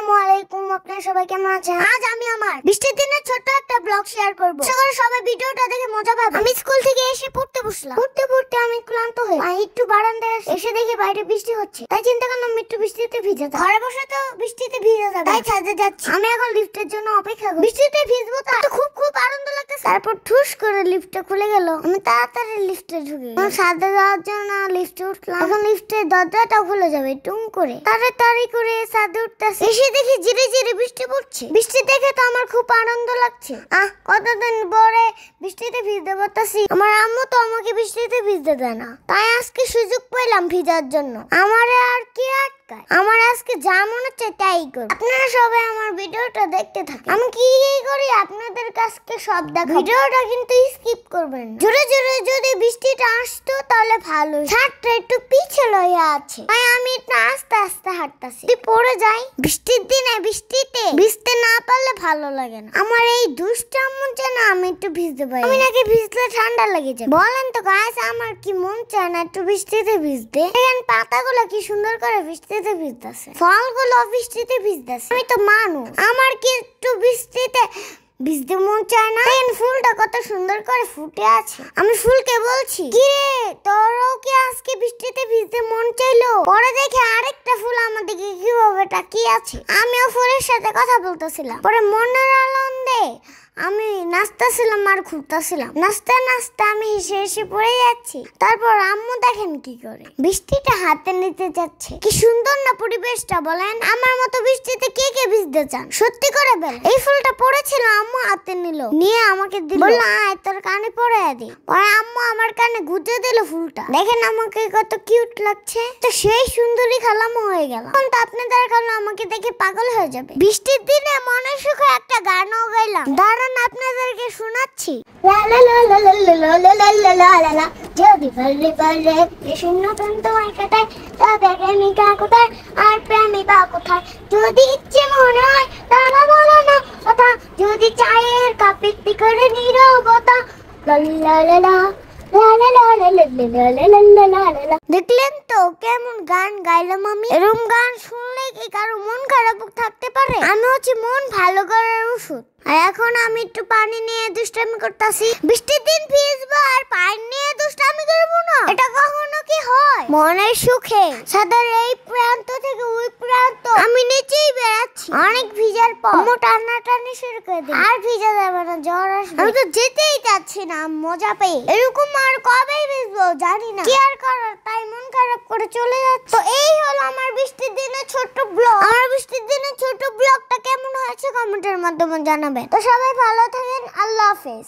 আসসালামু আলাইকুম, আপনারা সবাই কেমন আছেন? আজ আমি আমার বৃষ্টির দিনে ছোট্ট একটা ব্লগ শেয়ার করব। আশা করি সবাই ভিডিওটা দেখে মজা পাবে। আমি স্কুল থেকে এসে পড়তে বসলাম। পড়তে আমি ক্লান্ত হয়ে একটু বারান্দায় এসে দেখি বাইরে বৃষ্টি হচ্ছে। তাই চিন্তা করলাম একটু বৃষ্টিতে ভিজে যাই। ঘরে বসে তো বৃষ্টিতে ভিজে যাবে, তাই ছাদে যাচ্ছি। আমি এখন লিফটের জন্য অপেক্ষা করি। বৃষ্টিতে ভিজবো তো খুব আনন্দ লাগতেছে। তারপর ঠুস করে লিফটটা খুলে গেল। আমি তাড়াতাড়ি লিফটে ঢুকে ছাদে যাওয়ার জন্য লিফটে উঠলাম। এখন লিফটের দরজাটা খুলে যাবে টুং করে। তাড়াতাড়ি করে ছাদে উঠতেছি। এসে দেখি ধীরে ধীরে বৃষ্টি পড়ছে। বৃষ্টি দেখে তো আমার খুব আনন্দ লাগছে। কতদিন পরে বৃষ্টিতে ভিজতে পারতাছি। আমার আম্মু তো আমাকে বৃষ্টিতে ভিজতে দেয় না, তাই আজকে সুযোগ পেলাম ভিজার জন্য। আমার আর কি আটকায়, আমার আজকে যা মনে হচ্ছে তাই করি। আপনারা সবাই আমার ভিডিওটা দেখতে থাকেন। আমি কি করি আপনাদের কাছে সব দেখাবো। ভিডিওটা কিন্তু স্কিপ করবেন। জোরে জোরে যদি বৃষ্টিটা আসতো তাহলে ভালো। ছাদটা একটু পিছল হয়ে আছে, তাই আমি একটু আস্তে আস্তে হাঁটতাছি। পড়ে যাই বৃষ্টির দিনে। বৃষ্টিতে ভিজতে না পারলে ভালো লাগে না। আমার এই দুষ্টামন যেন আমি একটু ভিজতে পারি। আমি নাকি ভিজলে ঠান্ডা লেগে যাবে। বলেন তো গাইস, আমার কি মন চায় না একটু বৃষ্টিতে ভিজতে? দেখেন পাতাগুলো কি সুন্দর করে বৃষ্টিতে ভিজতেছে, ফলগুলো বৃষ্টিতে ভিজতেছে। আমি তো মানুষ, আমার কি একটু বৃষ্টিতে ভিজতে মন চায় না? দেখেন ফুলটা কত সুন্দর করে ফুটে আছে। আমি ফুলকে বলছি, কি রে তোরও কি আজকে বৃষ্টিতে ভিজতে মন চাইলো? পরে দেখে আরেকটা ফুল আমার দিকে কিভাবে তাকিয়ে আছে। আমিও ফুলের সাথে কথা বলতেছিলাম। পরে মনের আনন্দে আমি নাচতেছিলাম আর ঘুরতেছিলাম। নাচতে নাচতে আমি হেসে পড়ে যাচ্ছি। তারপর আম্মু দেখেন কি করে বৃষ্টিটা হাতে নিতে যাচ্ছে। কি সুন্দর না পরিবেশটা, বলেন? আমার মতো বৃষ্টিতে কে কে ভিজতে চান? সত্যি করে বলেন। এই ফুলটা পড়েছিল, আম্মু হাতে নিল, নিয়ে আমাকে দিল, বলল আয় তোর কানে পড়ে দি। পরে আম্মু আমার কানে গুজে দিল ফুলটা। দেখেন আমাকে কত কিউট লাগছে। তো সেই সুন্দরী খালামও হয়ে গেল। এখন তো আপনাদের খালা আমাকে দেখে পাগল হয়ে যাবে। বৃষ্টির দিনে মনে সুখে একটা গানও গাইলাম, দাঁড়ান আপনাদেরকে শোনাচ্ছি। যদি বললে বললে শূন্য তোমার কাটায়, তবে প্রেমিকা কোথায় আর প্রেমিকা কোথায়? যদি ইচ্ছে মনে হয় তারা বলো না কথা, যদি চায়ের কাপে করে নীরবতা। দেখলেন তো কেমন গান গাইলাম আমি? এরকম গান শুনলে কি কারো মন খারাপ থাকতে পারে? আমি হচ্ছে মন ভালো করার ওষুধ। আর এখন আমি একটু পানি নিয়ে দুষ্টামি করতেছি। বৃষ্টির দিন ভিজবো আর পানি নিয়ে দুষ্টামি করবো না, এটা কখনো কি হয়? মনের সুখে ছাদের এই প্রান্ত থেকে ওই প্রান্ত আমি নিচেই বেড়াচ্ছি। অনেক ভিজার পর টানাটানি শুরু করে দিই। আর ভিজা যাবে না, জ্বর আসবে। আমি তো যেতেই চাচ্ছি না মজা পেয়ে। এরকম আর কবে ভিজবো জানি না, কি আর করার, তাই মন খারাপ করে চলে যাচ্ছে। তো এই হলো আমার বৃষ্টির দিনে ছোট্ট ব্লগ। আমার বৃষ্টির দিনে ছোট ব্লগটা কেমন হয়েছে কমেন্টের মাধ্যমে জানাবেন। তো সবাই ভালো থাকেন, আল্লাহ হাফেজ।